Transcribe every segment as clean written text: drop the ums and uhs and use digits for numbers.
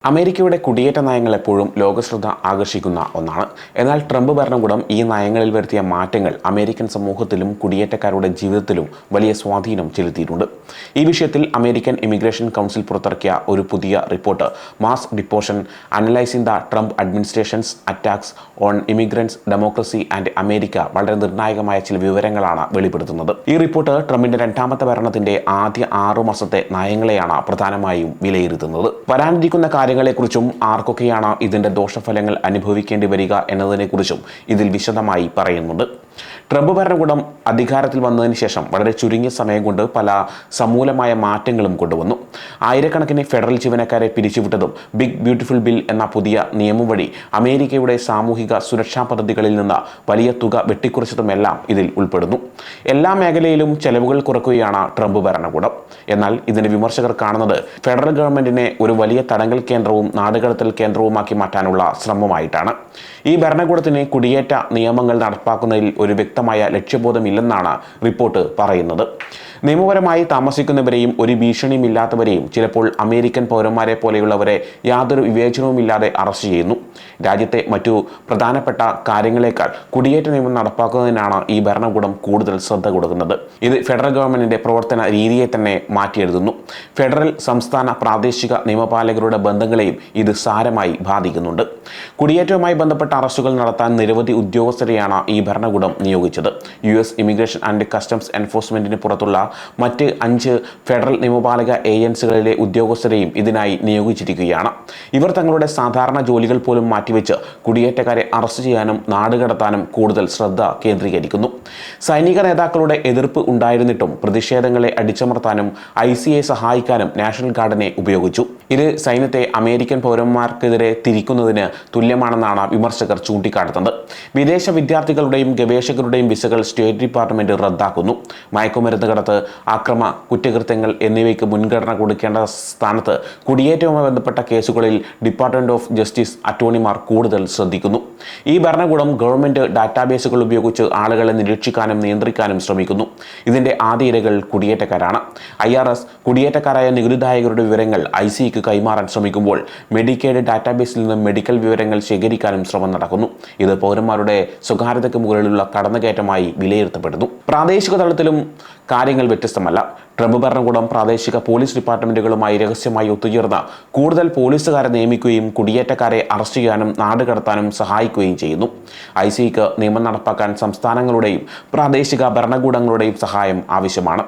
അമേരിക്കയുടെ കുടിയേറ്റ നയങ്ങൾ എപ്പോഴും ലോകശ്രദ്ധ ആകർഷിക്കുന്ന ഒന്നാണ്. എന്നാൽ ട്രംപ് ഭരണകൂടം ഈ നയങ്ങളിൽ വരുത്തിയ മാറ്റങ്ങൾ അമേരിക്കൻ സമൂഹത്തിലും കുടിയേറ്റക്കാരുടെ ജീവിതത്തിലും വലിയ സ്വാധീനം ചെലുത്തിയിട്ടുണ്ട്. ഈ വിഷയത്തിൽ അമേരിക്കൻ ഇമിഗ്രേഷൻ കൗൺസിൽ പുറത്തിറക്കിയ ഒരു പുതിയ report mass deportation analysing the Trump administration's attacks on immigrants democracy and America വളരെ നിർണായകമായ ചില വിവരങ്ങളാണ് വെളിപ്പെടുത്തുന്നത്. ഈ റിപ്പോർട്ട് ട്രംപിന്റെ രണ്ടാമത്തെ ഭരണത്തിന്റെ ആദ്യ 6 മാസത്തെ നയങ്ങളെയാണ് പ്രധാനമായും വിലയിരുത്തുന്നത്. വരാനിരിക്കുന്ന കാര്യങ്ങളെക്കുറിച്ചും ആർക്കൊക്കെയാണ് ഇതിന്റെ ദോഷഫലങ്ങൾ അനുഭവിക്കേണ്ടി വരിക എന്നതിനെക്കുറിച്ചും ഇതിൽ വിശദമായി പറയുന്നുണ്ട്. ട്രംപ് ഭരണകൂടം അധികാരത്തിൽ വന്നതിന് ശേഷം വളരെ ചുരുങ്ങിയ സമയം കൊണ്ട് പല സമൂലമായ മാറ്റങ്ങളും കൊണ്ടുവന്നു. ആയിരക്കണക്കിന് ഫെഡറൽ ജീവനക്കാരെ പിരിച്ചുവിട്ടതും ബിഗ് ബ്യൂട്ടിഫുൾ ബിൽ എന്ന പുതിയ നിയമം വഴി അമേരിക്കയുടെ സാമൂഹിക സുരക്ഷാ പദ്ധതികളിൽ നിന്ന് വലിയ തുക വെട്ടിക്കുറച്ചതുമെല്ലാം ഇതിൽ ഉൾപ്പെടുന്നു. എല്ലാ മേഖലയിലും ചെലവുകൾ കുറയ്ക്കുകയാണ് ട്രംപ് ഭരണകൂടം. എന്നാൽ ഇതിന്റെ വിമർശകർ കാണുന്നത് ഫെഡറൽ ഗവൺമെന്റിനെ ഒരു വലിയ തടങ്കൽ കേന്ദ്രവും നാടുകടത്തൽ കേന്ദ്രവുമാക്കി മാറ്റാനുള്ള ശ്രമമായിട്ടാണ്. ഈ ഭരണകൂടത്തിന് കുടിയേറ്റ നിയമങ്ങൾ നടപ്പാക്കുന്നതിൽ ഒരു വ്യക്തമായ ലക്ഷ്യബോധമില്ലെന്നാണ് റിപ്പോർട്ട് പറയുന്നത്. നിയമപരമായി താമസിക്കുന്നവരെയും ഒരു ഭീഷണിയുമില്ലാത്തവരെയും ചിലപ്പോൾ അമേരിക്കൻ പൗരന്മാരെ പോലെയുള്ളവരെ യാതൊരു വിവേചനവുമില്ലാതെ അറസ്റ്റ് ചെയ്യുന്നു. രാജ്യത്തെ മറ്റു പ്രധാനപ്പെട്ട കാര്യങ്ങളെക്കാൾ കുടിയേറ്റ നിയമം നടപ്പാക്കുന്നതിനാണ് ഈ ഭരണകൂടം കൂടുതൽ ശ്രദ്ധ കൊടുക്കുന്നത്. ഇത് ഫെഡറൽ ഗവൺമെന്റിന്റെ പ്രവർത്തന രീതിയെ തന്നെ മാറ്റിയെഴുതുന്നു. ഫെഡറൽ, സംസ്ഥാന, പ്രാദേശിക നിയമപാലകരുടെ ബന്ധങ്ങളെയും ഇത് സാരമായി ബാധിക്കുന്നുണ്ട്. കുടിയേറ്റവുമായി ബന്ധപ്പെട്ട അറസ്റ്റുകൾ നടത്താൻ നിരവധി ഉദ്യോഗസ്ഥരെയാണ് ഈ ഭരണകൂടം നിയോഗിച്ചത്. US ഇമിഗ്രേഷൻ ആൻഡ് കസ്റ്റംസ് എൻഫോഴ്സ്മെന്റിന് പുറത്തുള്ള മറ്റ് 5 ഫെഡറൽ നിയമപാലക ഏജൻസികളിലെ ഉദ്യോഗസ്ഥരെയും ഇതിനായി നിയോഗിച്ചിരിക്കുകയാണ്. ഇവർ തങ്ങളുടെ സാധാരണ ജോലികൾ പോലും മാറ്റിവെച്ച് കുടിയേറ്റക്കാരെ അറസ്റ്റ് ചെയ്യാനും നാടുകടത്താനും കൂടുതൽ ശ്രദ്ധ കേന്ദ്രീകരിക്കുന്നു. സൈനിക നേതാക്കളുടെ എതിർപ്പ് ഉണ്ടായിരുന്നിട്ടും പ്രതിഷേധങ്ങളെ അടിച്ചമർത്താനും ICA സഹായിക്കാനും നാഷണൽ ഗാർഡിനെ ഉപയോഗിച്ചു. ഇത് സൈന്യത്തെ അമേരിക്കൻ പൗരന്മാർക്കെതിരെ തിരിക്കുന്നതിന് തുല്യമാണെന്നാണ് വിമർശകർ ചൂണ്ടിക്കാട്ടുന്നത്. വിദേശ വിദ്യാർത്ഥികളുടെയും ഗവേഷകരുടെയും വിസകൾ സ്റ്റേറ്റ് ഡിപ്പാർട്ട്മെന്റ് റദ്ദാക്കുന്നു. മയക്കുമരുന്ന് കടത്ത്, അക്രമ കുറ്റകൃത്യങ്ങൾ എന്നിവയ്ക്ക് മുൻഗണന കൊടുക്കേണ്ട സ്ഥാനത്ത് കുടിയേറ്റവുമായി ബന്ധപ്പെട്ട കേസുകളിൽ ഡിപ്പാർട്ട്മെന്റ് ഓഫ് ജസ്റ്റിസ് അറ്റോർണിമാർ കൂടുതൽ ശ്രദ്ധിക്കുന്നു. ഈ ഭരണകൂടം ഗവൺമെന്റ് ഡാറ്റാബേസുകൾ ഉപയോഗിച്ച് ആളുകളെ നിരീക്ഷിക്കാനും നിയന്ത്രിക്കാനും ശ്രമിക്കുന്നു. ഇതിന്റെ ആദ്യ ഇരകൾ കുടിയേറ്റക്കാരാണ്. IRS കുടിയേറ്റക്കാരായ നികുതിദായകരുടെ വിവരങ്ങൾ ICAക്ക് കൈമാറാൻ ശ്രമിക്കുമ്പോൾ മെഡിക്കെയ്ഡ് ഡാറ്റാബേസിൽ നിന്ന് മെഡിക്കൽ വിവരങ്ങൾ ശേഖരിക്കാനും ശ്രമം നടക്കുന്നു. ഇത് പൗരന്മാരുടെ സ്വകാര്യതയ്ക്ക് മുകളിലുള്ള കടന്നുകയറ്റമായി വിലയിരുത്തപ്പെടുന്നു. പ്രാദേശിക തലത്തിലും കാര്യങ്ങൾ വ്യത്യസ്തമല്ല. ട്രംപ് ഭരണകൂടം പ്രാദേശിക പോലീസ് ഡിപ്പാർട്ട്മെന്റുകളുമായി രഹസ്യമായി ഒത്തുചേർന്ന് കൂടുതൽ പോലീസുകാരെ നിയമിക്കുകയും കുടിയേറ്റക്കാരെ അറസ്റ്റ് ചെയ്യാനും നാടുകടത്താനും സഹായിക്കുകയും ചെയ്യുന്നു. ICAക്ക് നിയമം നടപ്പാക്കാൻ സംസ്ഥാനങ്ങളുടെയും പ്രാദേശിക ഭരണകൂടങ്ങളുടെയും സഹായം ആവശ്യമാണ്.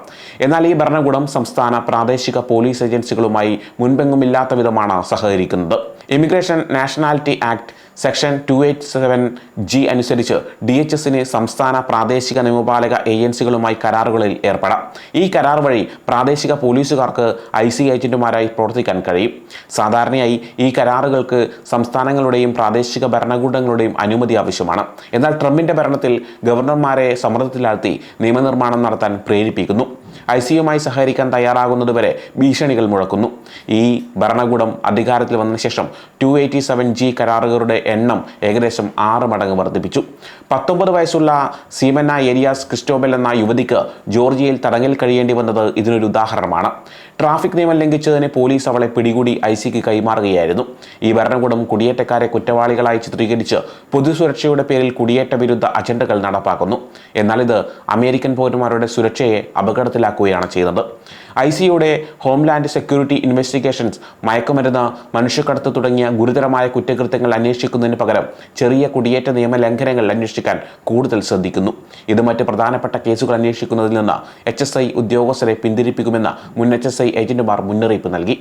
എന്നാൽ ഈ ഭരണകൂടം സംസ്ഥാന പ്രാദേശിക പോലീസ് ഏജൻസികളുമായി മുൻപെങ്ങുമില്ലാത്ത വിധമാണ് സഹകരിക്കുന്നത്. Immigration nationality act section 287G അനുസരിച്ച് DHSന് സംസ്ഥാന പ്രാദേശിക നിയമപാലക ഏജൻസികളുമായി കരാറുകളിൽ ഏർപ്പെടാം. ഈ കരാർ വഴി പ്രാദേശിക പോലീസുകാർക്ക് ICA ഏജന്റുമാരായി പ്രവർത്തിക്കാൻ കഴിയും. സാധാരണയായി ഈ കരാറുകൾക്ക് സംസ്ഥാനങ്ങളുടെയും പ്രാദേശിക ഭരണകൂടങ്ങളുടെയും അനുമതി ആവശ്യമാണ്. എന്നാൽ ട്രംപിന്റെ ഭരണത്തിൽ ഗവർണർമാരെ സമ്മർദ്ദത്തിലാഴ്ത്തി നിയമനിർമ്മാണം നടത്താൻ പ്രേരിപ്പിക്കുന്നു. ICAയുമായി സഹകരിക്കാൻ തയ്യാറാകുന്നതുവരെ ഭീഷണികൾ മുഴക്കുന്നു. ഈ ഭരണകൂടം അധികാരത്തിൽ വന്ന ശേഷം 287G കരാറുകാരുടെ എണ്ണം ഏകദേശം 6 മടങ്ങ് വർദ്ധിപ്പിച്ചു. 19 വയസ്സുള്ള സീമന ഏരിയാസ് ക്രിസ്റ്റോബൽ എന്ന യുവതിക്ക് ജോർജിയയിൽ തടങ്കൽ കഴിയേണ്ടി വന്നത് ഇതിനൊരു ഉദാഹരണമാണ്. ട്രാഫിക് നിയമം ലംഘിച്ചതിന് പോലീസ് അവളെ പിടികൂടി ICAക്ക് കൈമാറുകയായിരുന്നു. ഈ ഭരണകൂടം കുടിയേറ്റക്കാരെ കുറ്റവാളികളായി ചിത്രീകരിച്ച് പൊതുസുരക്ഷയുടെ പേരിൽ കുടിയേറ്റ വിരുദ്ധ അജണ്ടകൾ നടപ്പാക്കുന്നു. എന്നാൽ ഇത് അമേരിക്കൻ പൗരന്മാരുടെ സുരക്ഷയെ അപകടത്തിലാക്കുകയാണ് ചെയ്യുന്നത്. ICAയുടെ ഹോംലാൻഡ് സെക്യൂരിറ്റി ഇൻവെസ്റ്റിഗേഷൻസ് മയക്കുമരുന്ന്, മനുഷ്യക്കടത്ത് തുടങ്ങിയ ഗുരുതരമായ കുറ്റകൃത്യങ്ങൾ അന്വേഷിക്കുന്നതിന് പകരം ചെറിയ കുടിയേറ്റ നിയമ ലംഘനങ്ങൾ അന്വേഷിക്കാൻ കൂടുതൽ ശ്രദ്ധിക്കുന്നു. ഇത് മറ്റ് പ്രധാനപ്പെട്ട കേസുകൾ അന്വേഷിക്കുന്നതിൽ നിന്ന് HSI ഉദ്യോഗസ്ഥരെ പിന്തിരിപ്പിക്കുമെന്ന് മുൻ HSI ഏജന്റുമാർ മുന്നറിയിപ്പ് നൽകി.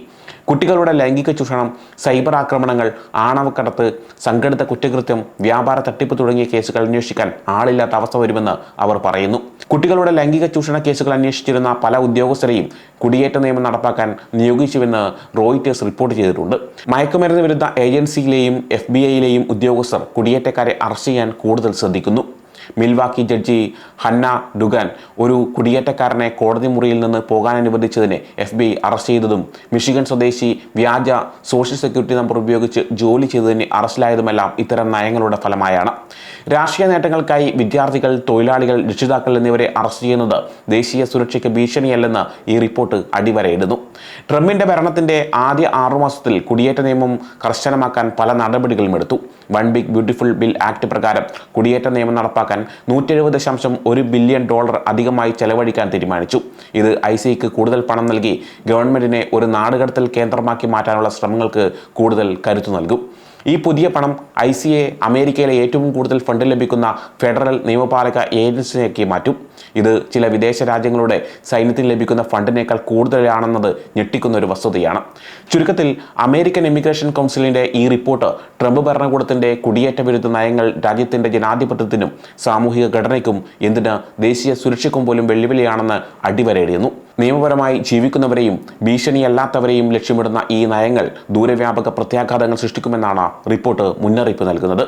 കുട്ടികളുടെ ലൈംഗിക ചൂഷണം, സൈബർ ആക്രമണങ്ങൾ, ആണവക്കടത്ത്, സംഘടിത കുറ്റകൃത്യം, വ്യാപാര തട്ടിപ്പ് തുടങ്ങിയ കേസുകൾ അന്വേഷിക്കാൻ ആളില്ലാത്ത അവസ്ഥ വരുമെന്ന് അവർ പറയുന്നു. കുട്ടികളുടെ ലൈംഗിക ചൂഷണ കേസുകൾ അന്വേഷിച്ചിരുന്ന പല ഉദ്യോഗസ്ഥരെയും കുടിയേറ്റ നിയമം നടപ്പാക്കാൻ നിയോഗിച്ചുവെന്ന് റോയിറ്റേഴ്സ് റിപ്പോർട്ട് ചെയ്തിട്ടുണ്ട്. മയക്കുമരുന്ന് വിരുദ്ധ ഏജൻസിയിലെയും FBI ഉദ്യോഗസ്ഥർ കുടിയേറ്റക്കാരെ അറസ്റ്റ് ചെയ്യാൻ കൂടുതൽ ശ്രദ്ധിക്കുന്നു. മിൽവാക്കി ജഡ്ജി ഹന്ന ഡുഗൻ ഒരു കുടിയേറ്റക്കാരനെ കോടതി മുറിയിൽ നിന്ന് പോകാൻ അനുവദിച്ചതിന് FBI അറസ്റ്റ് ചെയ്തതും മിഷിഗൺ സ്വദേശി വ്യാജ സോഷ്യൽ സെക്യൂരിറ്റി നമ്പർ ഉപയോഗിച്ച് ജോലി ചെയ്തതിന് അറസ്റ്റിലായതുമെല്ലാം ഇത്തരം നയങ്ങളുടെ ഫലമായാണ്. രാഷ്ട്രീയ നേട്ടങ്ങൾക്കായി വിദ്യാർത്ഥികൾ, തൊഴിലാളികൾ, രക്ഷിതാക്കൾ എന്നിവരെ അറസ്റ്റ് ചെയ്യുന്നത് ദേശീയ സുരക്ഷയ്ക്ക് ഭീഷണിയല്ലെന്ന് ഈ റിപ്പോർട്ട് അടിവരയിടുന്നു. ട്രംപിന്റെ ഭരണത്തിന്റെ ആദ്യ 6 മാസത്തിൽ കുടിയേറ്റ നിയമം കർശനമാക്കാൻ പല നടപടികളും എടുത്തു. One big beautiful bill act പ്രകാരം കുടിയേറ്റ നിയമം നടപ്പാക്കാൻ $170.1 ബില്യൺ അധികമായി ചെലവഴിക്കാൻ തീരുമാനിച്ചു. ഇത് ICEക്ക് കൂടുതൽ പണം നൽകി ഗവൺമെന്റിനെ ഒരു നാടുകടത്തൽ കേന്ദ്രമാക്കി മാറ്റാനുള്ള ശ്രമങ്ങൾക്ക് കൂടുതൽ കരുത്തു നൽകും. ഈ പുതിയ പണം ICE അമേരിക്കയിലെ ഏറ്റവും കൂടുതൽ ഫണ്ട് ലഭിക്കുന്ന ഫെഡറൽ നിയമപാലക ഏജൻസിയാക്കി മാറ്റും. ഇത് ചില വിദേശ രാജ്യങ്ങളുടെ സൈന്യത്തിന് ലഭിക്കുന്ന ഫണ്ടിനേക്കാൾ കൂടുതലാണെന്നത് ഞെട്ടിക്കുന്ന ഒരു വസ്തുതയാണ്. ചുരുക്കത്തിൽ അമേരിക്കൻ ഇമിഗ്രേഷൻ കൗൺസിലിന്റെ ഈ റിപ്പോർട്ട് ട്രംപ് ഭരണകൂടത്തിന്റെ കുടിയേറ്റ വിരുദ്ധ നയങ്ങൾ രാജ്യത്തിന്റെ ജനാധിപത്യത്തിനും സാമൂഹിക ഘടനയ്ക്കും എന്തിന് ദേശീയ സുരക്ഷയ്ക്കും പോലും വെല്ലുവിളിയാണെന്ന് അടിവരയിടുന്നു. നിയമപരമായി ജീവിക്കുന്നവരെയും ഭീഷണിയല്ലാത്തവരെയും ലക്ഷ്യമിടുന്ന ഈ നയങ്ങൾ ദൂരവ്യാപക പ്രത്യാഘാതങ്ങൾ സൃഷ്ടിക്കുമെന്നാണ് റിപ്പോർട്ട് മുന്നറിയിപ്പ് നൽകുന്നത്.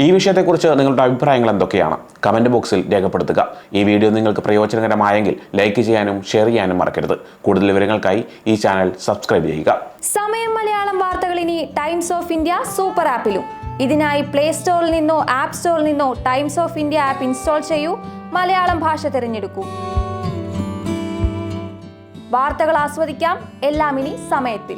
ഈ വിഷയത്തെക്കുറിച്ച് നിങ്ങളുടെ അഭിപ്രായങ്ങൾ എന്തൊക്കെയാണ്? കമന്റ് ബോക്സിൽ രേഖപ്പെടുത്തുക. ഈ വീഡിയോ നിങ്ങൾക്ക് പ്രയോജനകരമായെങ്കിൽ ലൈക്ക് ചെയ്യാനും ഷെയർ ചെയ്യാനും മറക്കരുത്. കൂടുതൽ വിവരങ്ങൾക്കായി ഈ ചാനൽ സബ്സ്ക്രൈബ് ചെയ്യുക. സമയം മലയാളം വാർത്തകൾ ഇനി ടൈംസ് ഓഫ് ഇന്ത്യ സൂപ്പർ ആപ്പിലും. ഇതിനായി പ്ലേ സ്റ്റോറിൽ നിന്നോ ആപ്പ് സ്റ്റോറിൽ നിന്നോ times of India app install ചെയ്യൂ. മലയാളം ഭാഷ തിരഞ്ഞെടുക്കൂ. വാർത്തകൾ ആസ്വദിക്കാം. എല്ലാം ഇനി സമയത്തിൽ.